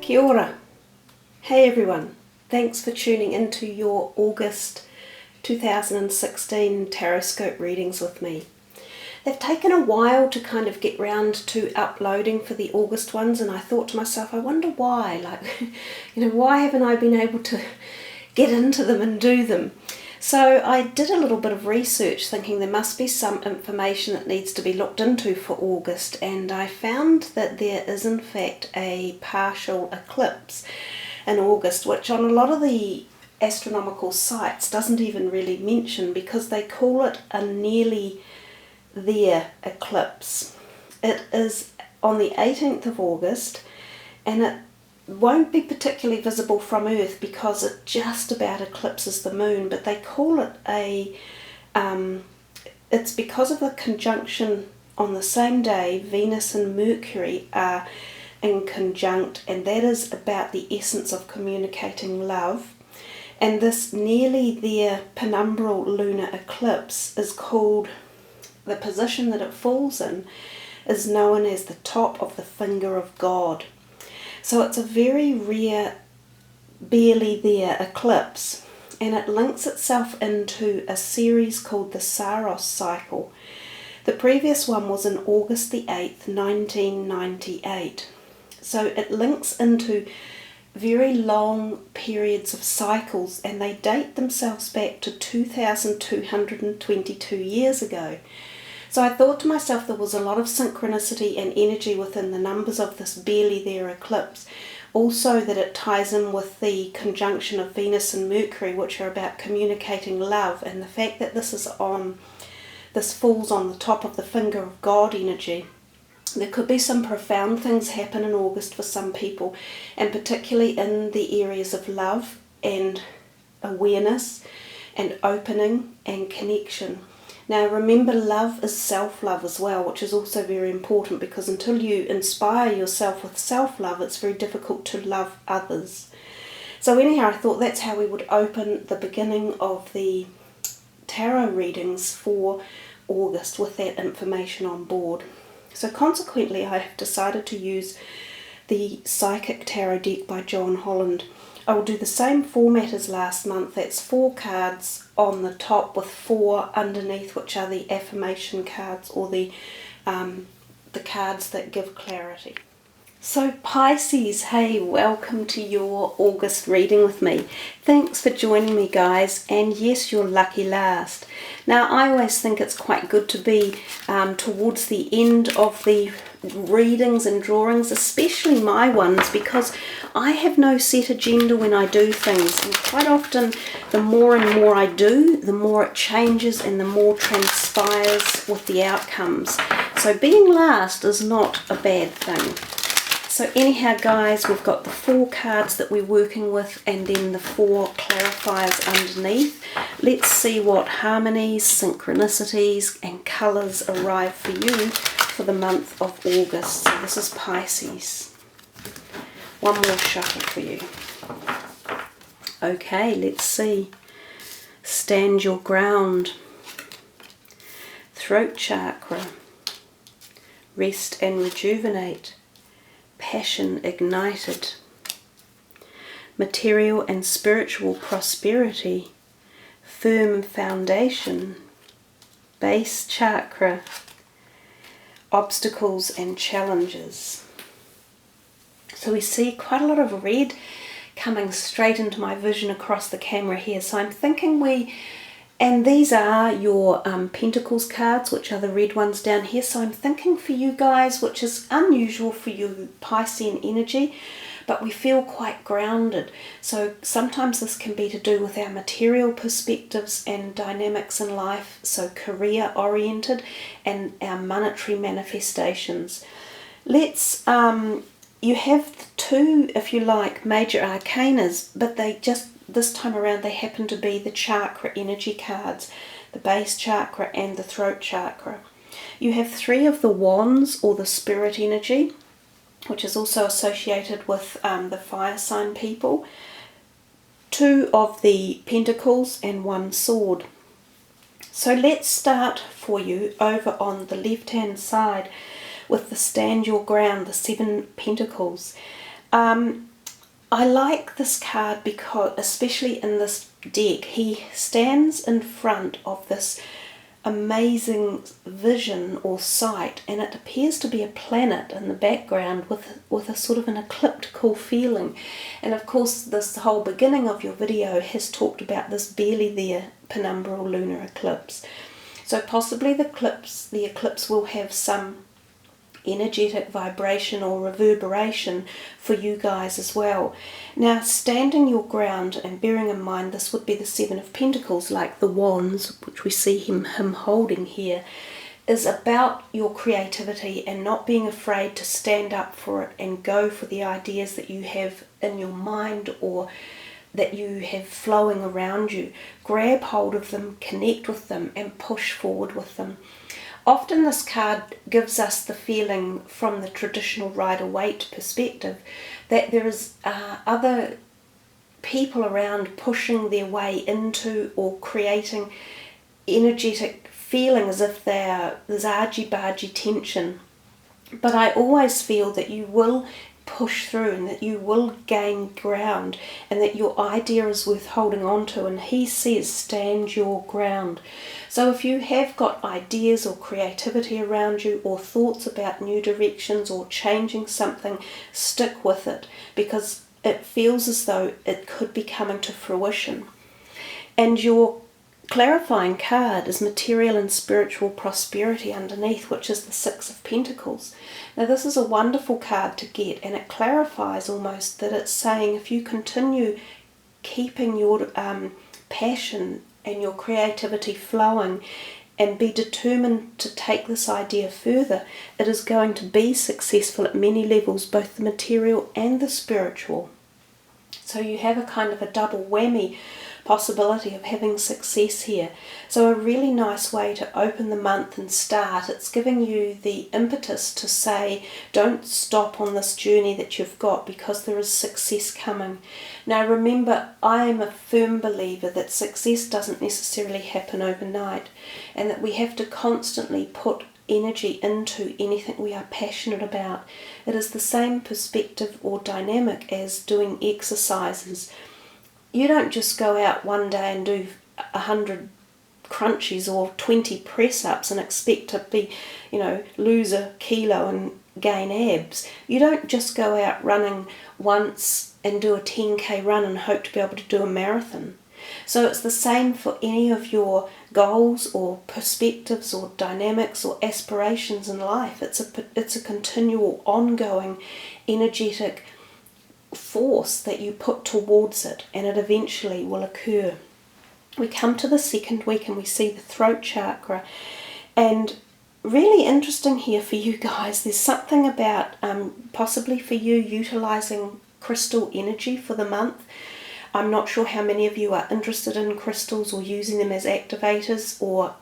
Kia ora. Hey everyone, thanks for tuning into your August 2016 Taroscope readings with me. They've taken a while to kind of get round to uploading for the August ones, and I thought to myself, I wonder why, why haven't I been able to get into them and do them? So I did a little bit of research thinking there must be some information that needs to be looked into for August, and I found that there is in fact a partial eclipse in August, which on a lot of the astronomical sites doesn't even really mention because they call it a nearly there eclipse. It is on the 18th of August and it won't be particularly visible from Earth because it just about eclipses the moon, but they call it it's because of a conjunction on the same day. Venus and Mercury are in conjunct, and that is about the essence of communicating love. And this nearly there penumbral lunar eclipse is called, the position that it falls in is known as the top of the finger of God. So it's a very rare, barely there eclipse, and it links itself into a series called the Saros cycle. The previous one was on August the 8th, 1998. So it links into very long periods of cycles, and they date themselves back to 2,222 years ago. So I thought to myself there was a lot of synchronicity and energy within the numbers of this barely there eclipse. Also that it ties in with the conjunction of Venus and Mercury, which are about communicating love, and the fact that this falls on the top of the finger of God energy. There could be some profound things happen in August for some people, and particularly in the areas of love and awareness and opening and connection. Now remember, love is self-love as well, which is also very important, because until you inspire yourself with self-love, it's very difficult to love others. So anyhow, I thought that's how we would open the beginning of the tarot readings for August, with that information on board. So consequently, I have decided to use the Psychic Tarot deck by John Holland. I will do the same format as last month. That's 4 cards on the top with 4 underneath, which are the affirmation cards, or the cards that give clarity. So Pisces, hey, welcome to your August reading with me. Thanks for joining me, guys, and yes, you're lucky last. Now, I always think it's quite good to be towards the end of the readings and drawings, especially my ones, because I have no set agenda when I do things, and quite often the more and more I do, the more it changes and the more transpires with the outcomes. So being last is not a bad thing. So anyhow, guys, we've got the 4 cards that we're working with and then the 4 clarifiers underneath. Let's see what harmonies, synchronicities and colours arrive for you for the month of August. So this is Pisces. One more shuffle for you. Okay, let's see. Stand your ground. Throat chakra. Rest and rejuvenate. Passion ignited. Material and spiritual prosperity. Firm foundation. Base chakra. Obstacles and challenges. So we see quite a lot of red coming straight into my vision across the camera here. So I'm thinking and these are your Pentacles cards, which are the red ones down here. So I'm thinking for you guys, which is unusual for you Piscean energy, but we feel quite grounded. So sometimes this can be to do with our material perspectives and dynamics in life, so career oriented, and our monetary manifestations. Let's you have 2, if you like, major arcanas, but they just, this time around, they happen to be the chakra energy cards, the base chakra and the throat chakra. You have 3 of the wands, or the spirit energy, which is also associated with the fire sign people, 2 of the pentacles and 1 sword. So let's start for you over on the left hand side with the stand your ground, the 7 pentacles. I like this card because, especially in this deck, he stands in front of this amazing vision or sight, and it appears to be a planet in the background with a sort of an ecliptical feeling. And of course, this whole beginning of your video has talked about this barely there penumbral lunar eclipse. So possibly the eclipse will have some energetic vibration or reverberation for you guys as well. Now, standing your ground and bearing in mind this would be the Seven of Pentacles, like the wands which we see him holding here, is about your creativity and not being afraid to stand up for it and go for the ideas that you have in your mind or that you have flowing around you. Grab hold of them, connect with them, and push forward with them. Often this card gives us the feeling from the traditional Rider-Waite perspective that there is other people around pushing their way into or creating energetic feeling as if there's argy-bargy tension. But I always feel that you will push through and that you will gain ground and that your idea is worth holding on to, and he says stand your ground. So if you have got ideas or creativity around you or thoughts about new directions or changing something, stick with it because it feels as though it could be coming to fruition. And your clarifying card is material and spiritual prosperity underneath, which is the Six of Pentacles. Now this is a wonderful card to get, and it clarifies almost that it's saying if you continue keeping your passion and your creativity flowing and be determined to take this idea further, it is going to be successful at many levels, both the material and the spiritual. So you have a kind of a double whammy possibility of having success here. So a really nice way to open the month and start. It's giving you the impetus to say don't stop on this journey that you've got because there is success coming. Now remember, I am a firm believer that success doesn't necessarily happen overnight and that we have to constantly put energy into anything we are passionate about. It is the same perspective or dynamic as doing exercises. You don't just go out one day and do 100 crunchies or 20 press-ups and expect to be, lose a kilo and gain abs. You don't just go out running once and do a 10k run and hope to be able to do a marathon. So it's the same for any of your goals or perspectives or dynamics or aspirations in life. It's a continual, ongoing, energetic force that you put towards it, and it eventually will occur. We come to the second week and we see the throat chakra, and really interesting here for you guys, there's something about possibly for you utilizing crystal energy for the month. I'm not sure how many of you are interested in crystals or using them as activators or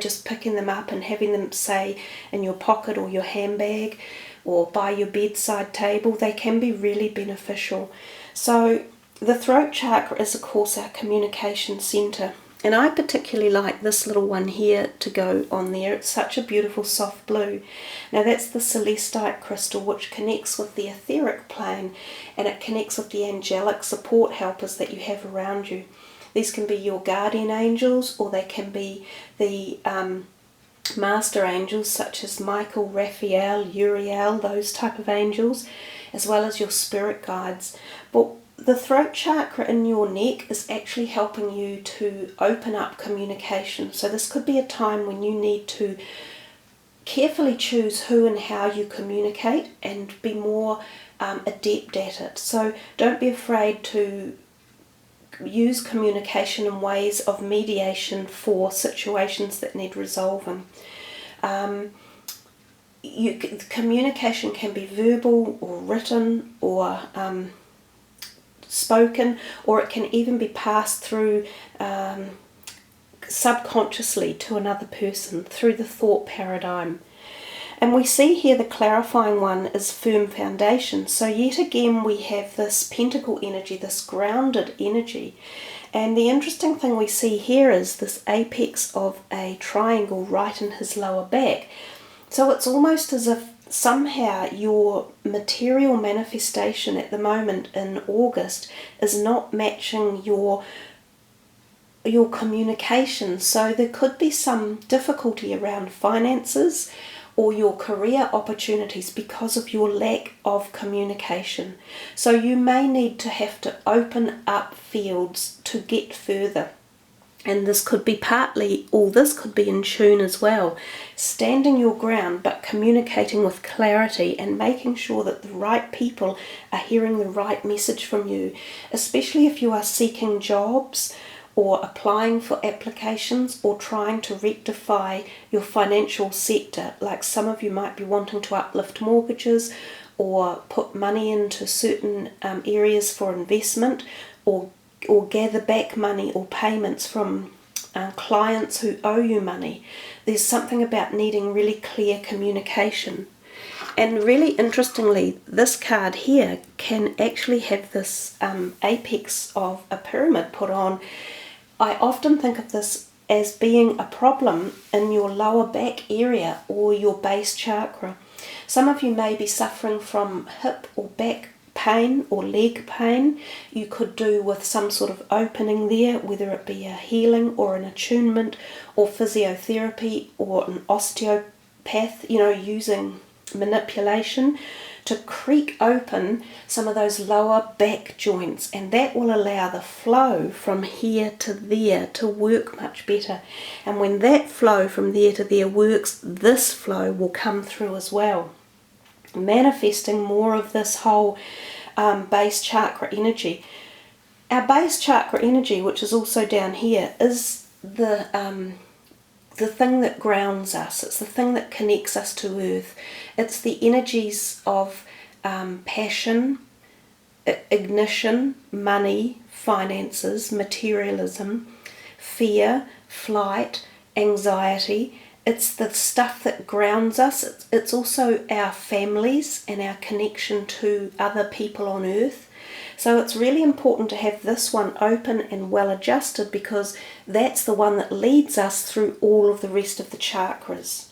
just picking them up and having them, say, in your pocket or your handbag or by your bedside table. They can be really beneficial. So the throat chakra is, of course, our communication center. And I particularly like this little one here to go on there. It's such a beautiful soft blue. Now that's the celestite crystal, which connects with the etheric plane, and it connects with the angelic support helpers that you have around you. These can be your guardian angels, or they can be the master angels such as Michael, Raphael, Uriel, those type of angels, as well as your spirit guides. But the throat chakra in your neck is actually helping you to open up communication. So this could be a time when you need to carefully choose who and how you communicate and be more adept at it. So don't be afraid to use communication in ways of mediation for situations that need resolving. Communication can be verbal or written or spoken, or it can even be passed through subconsciously to another person through the thought paradigm. And we see here the clarifying one is firm foundation. So yet again we have this pentacle energy, this grounded energy. And the interesting thing we see here is this apex of a triangle right in his lower back. So it's almost as if somehow your material manifestation at the moment in August is not matching your communication. So there could be some difficulty around finances or your career opportunities because of your lack of communication. So you may need to have to open up fields to get further. And this could be partly, or this could be in tune as well, standing your ground but communicating with clarity and making sure that the right people are hearing the right message from you, especially if you are seeking jobs or applying for applications or trying to rectify your financial sector. Like some of you might be wanting to uplift mortgages or put money into certain areas for investment, or gather back money or payments from clients who owe you money. There's something about needing really clear communication. And really interestingly, this card here can actually have this apex of a pyramid put on. I often think of this as being a problem in your lower back area or your base chakra. Some of you may be suffering from hip or back pain or leg pain. You could do with some sort of opening there, whether it be a healing or an attunement or physiotherapy or an osteopath, using manipulation to creak open some of those lower back joints, and that will allow the flow from here to there to work much better. And when that flow from there to there works, this flow will come through as well, manifesting more of this whole base chakra energy. Our base chakra energy, which is also down here, is the thing that grounds us. It's the thing that connects us to earth. It's the energies of passion, ignition, money, finances, materialism, fear, flight, anxiety. It's the stuff that grounds us. It's also our families and our connection to other people on earth. So it's really important to have this one open and well adjusted, because that's the one that leads us through all of the rest of the chakras.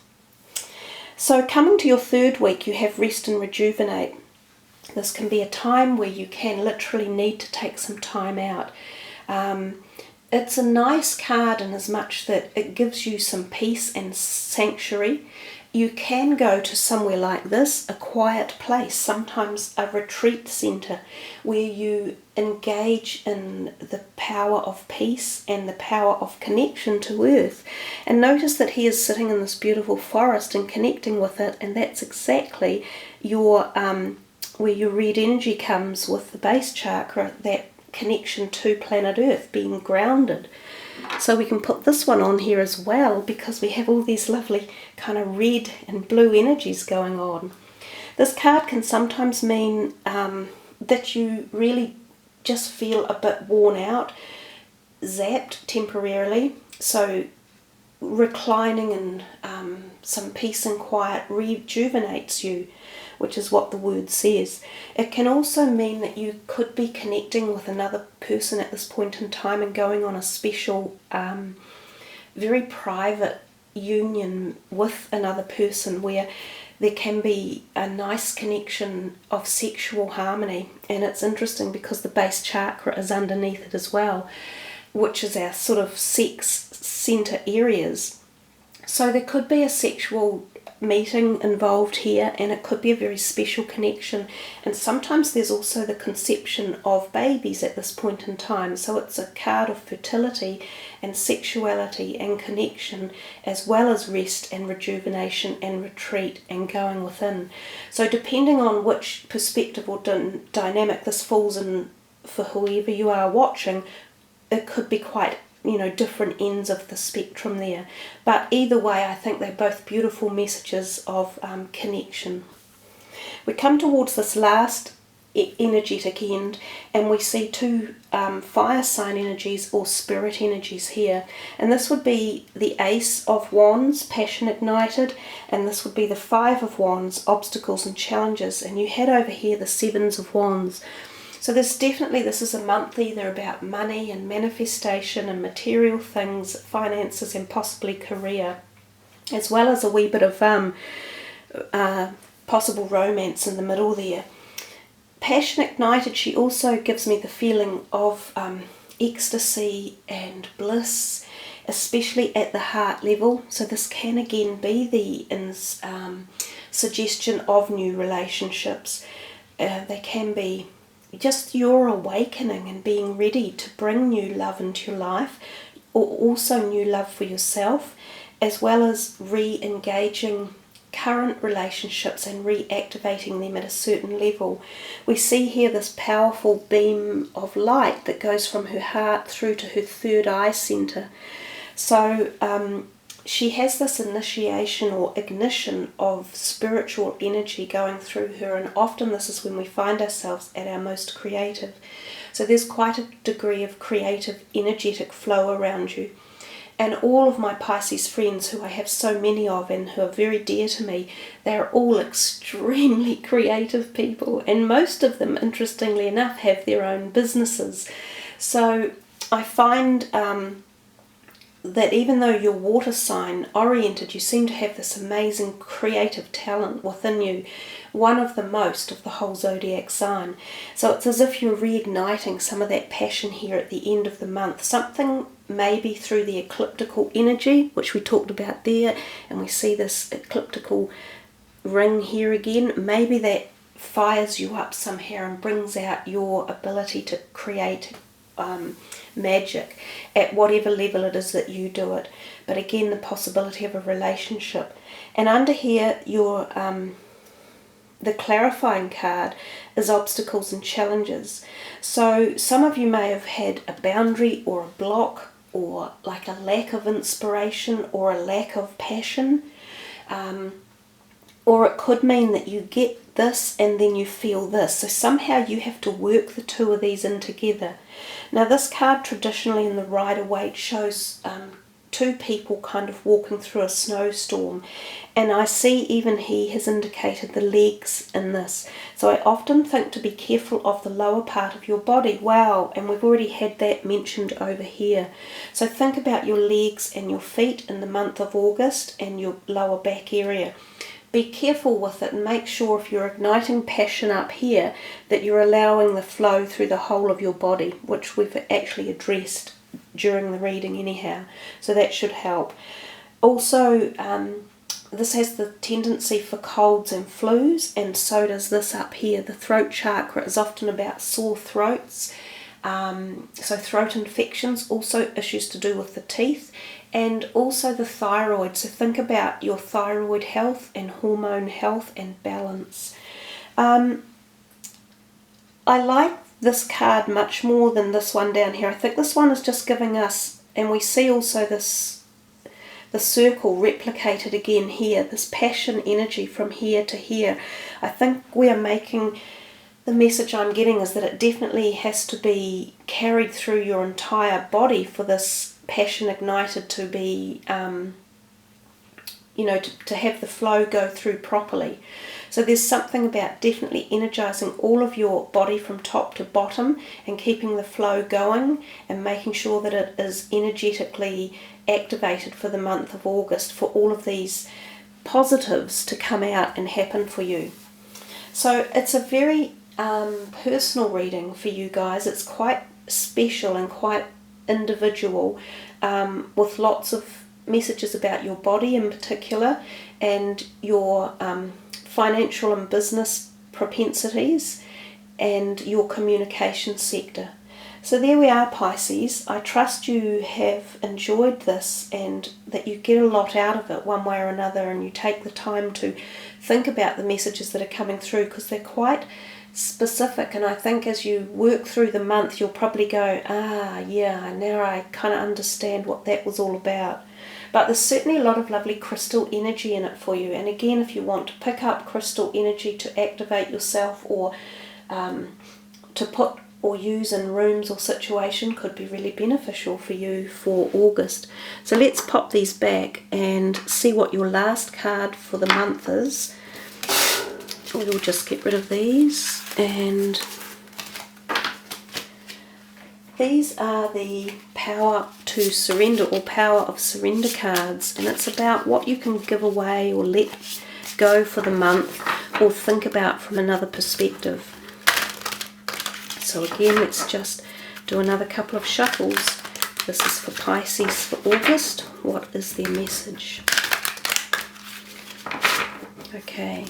So coming to your third week, you have rest and rejuvenate. This can be a time where you can literally need to take some time out. It's a nice card in as much that it gives you some peace and sanctuary. You can go to somewhere like this, a quiet place, sometimes a retreat centre, where you engage in the power of peace and the power of connection to earth. And notice that he is sitting in this beautiful forest and connecting with it, and that's exactly your where your red energy comes with the base chakra, that connection to planet Earth, being grounded. So we can put this one on here as well, because we have all these lovely kind of red and blue energies going on. This card can sometimes mean that you really just feel a bit worn out, zapped temporarily. So reclining in some peace and quiet rejuvenates you, which is what the word says. It can also mean that you could be connecting with another person at this point in time and going on a special, very private union with another person, where there can be a nice connection of sexual harmony. And it's interesting because the base chakra is underneath it as well, which is our sort of sex center areas. So there could be a sexual meeting involved here, and it could be a very special connection. And sometimes there's also the conception of babies at this point in time. So it's a card of fertility and sexuality and connection, as well as rest and rejuvenation and retreat and going within. So depending on which perspective or dynamic this falls in for whoever you are watching, it could be quite different ends of the spectrum there. But either way, I think they're both beautiful messages of connection. We come towards this last energetic end, and we see two fire sign energies or spirit energies here. And this would be the Ace of Wands, passion ignited, and this would be the Five of Wands, obstacles and challenges. And you had over here the Sevens of Wands. So this is a month either about money and manifestation and material things, finances and possibly career, as well as a wee bit of possible romance in the middle there. Passion ignited, she also gives me the feeling of ecstasy and bliss, especially at the heart level. So this can again be the suggestion of new relationships. They can be just your awakening and being ready to bring new love into your life, or also new love for yourself, as well as re-engaging current relationships and reactivating them at a certain level. We see here this powerful beam of light that goes from her heart through to her third eye center. So she has this initiation or ignition of spiritual energy going through her, and often this is when we find ourselves at our most creative. So there's quite a degree of creative, energetic flow around you. And all of my Pisces friends, who I have so many of and who are very dear to me, they're all extremely creative people, and most of them, interestingly enough, have their own businesses. So I find that even though you're water sign oriented, you seem to have this amazing creative talent within you, one of the most of the whole zodiac sign. So it's as if you're reigniting some of that passion here at the end of the month. Something maybe through the ecliptical energy, which we talked about there, and we see this ecliptical ring here again. Maybe that fires you up somehow and brings out your ability to create magic at whatever level it is that you do it. But again, the possibility of a relationship. And under here, your the clarifying card is obstacles and challenges. So some of you may have had a boundary or a block, or like a lack of inspiration or a lack of passion, or it could mean that you get this and then you feel this. So somehow you have to work the two of these in together. Now this card traditionally in the Rider-Waite shows two people kind of walking through a snowstorm, and I see even he has indicated the legs in this. So I often think to be careful of the lower part of your body. Wow, and we've already had that mentioned over here. So think about your legs and your feet in the month of August and your lower back area. Be careful with it and make sure if you're igniting passion up here that you're allowing the flow through the whole of your body, which we've actually addressed during the reading anyhow. So that should help. Also, this has the tendency for colds and flus, and so does this up here. The throat chakra is often about sore throats, so throat infections, also issues to do with the teeth, and also the thyroid. So think about your thyroid health and hormone health and balance. I like this card much more than this one down here. I think this one is just giving us, and we see also this, the circle replicated again here, this passion energy from here to here. I think we are making, the message I'm getting is that it definitely has to be carried through your entire body for this passion ignited to be, to have the flow go through properly. So there's something about definitely energizing all of your body from top to bottom and keeping the flow going and making sure that it is energetically activated for the month of August for all of these positives to come out and happen for you. So it's a very personal reading for you guys. It's quite special and quite individual, with lots of messages about your body in particular and your financial and business propensities and your communication sector. So there we are, Pisces. I trust you have enjoyed this and that you get a lot out of it one way or another, and you take the time to think about the messages that are coming through, because they're quite specific, and I think as you work through the month you'll probably go, yeah, now I kind of understand what that was all about. But there's certainly a lot of lovely crystal energy in it for you, and again, if you want to pick up crystal energy to activate yourself or to put or use in rooms or situation, could be really beneficial for you for August. So let's pop these back and see what your last card for the month is. We'll just get rid of these, and these are the power to surrender or power of surrender cards, and it's about what you can give away or let go for the month or think about from another perspective. So again, let's just do another couple of shuffles. This is for Pisces for August. What is their message? Okay.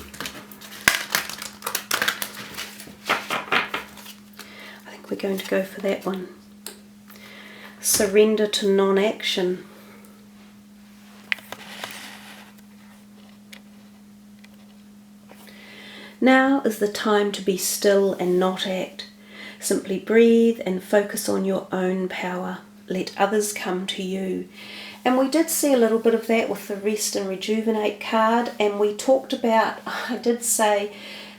I think we're going to go for that one. Surrender to non-action. Now is the time to be still and not act. Simply breathe and focus on your own power. Let others come to you. And we did see a little bit of that with the Rest and Rejuvenate card, and we talked about, I did say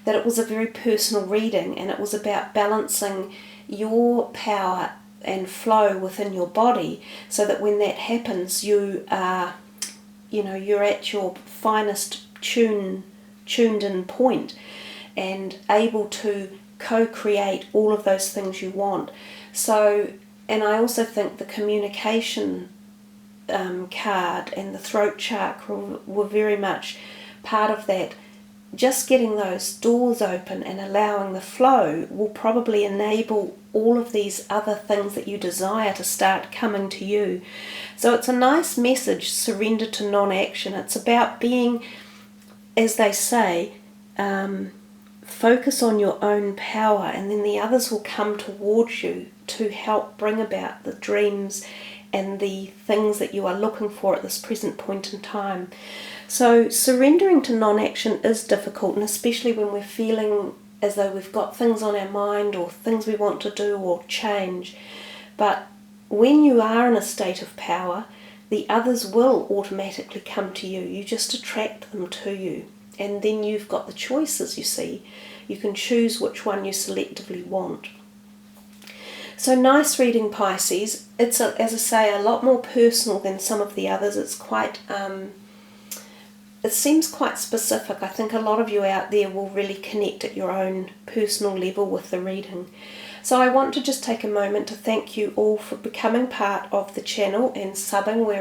that it was a very personal reading, and it was about balancing your power and flow within your body, so that when that happens, you are, you're at your finest tuned in point and able to co-create all of those things you want. So, and I also think the communication card and the throat chakra were very much part of that. Just getting those doors open and allowing the flow will probably enable all of these other things that you desire to start coming to you. So it's a nice message, surrender to non-action. It's about being, as they say, focus on your own power, and then the others will come towards you to help bring about the dreams and the things that you are looking for at this present point in time. So surrendering to non-action is difficult, and especially when we're feeling as though we've got things on our mind or things we want to do or change. But when you are in a state of power, the others will automatically come to you. You just attract them to you. And then you've got the choices, you see. You can choose which one you selectively want. So nice reading, Pisces. It's, as I say, a lot more personal than some of the others. It's quite, it seems quite specific. I think a lot of you out there will really connect at your own personal level with the reading. So I want to just take a moment to thank you all for becoming part of the channel and subbing. We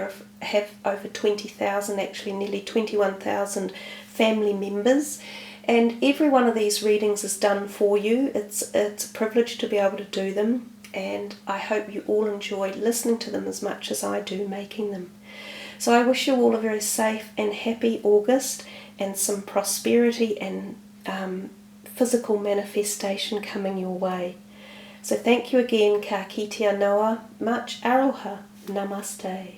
have over 20,000, actually nearly 21,000 family members. And every one of these readings is done for you. It's a privilege to be able to do them. And I hope you all enjoy listening to them as much as I do making them. So I wish you all a very safe and happy August, and some prosperity and physical manifestation coming your way. So thank you again, ka kite Anoa, much Aroha, namaste.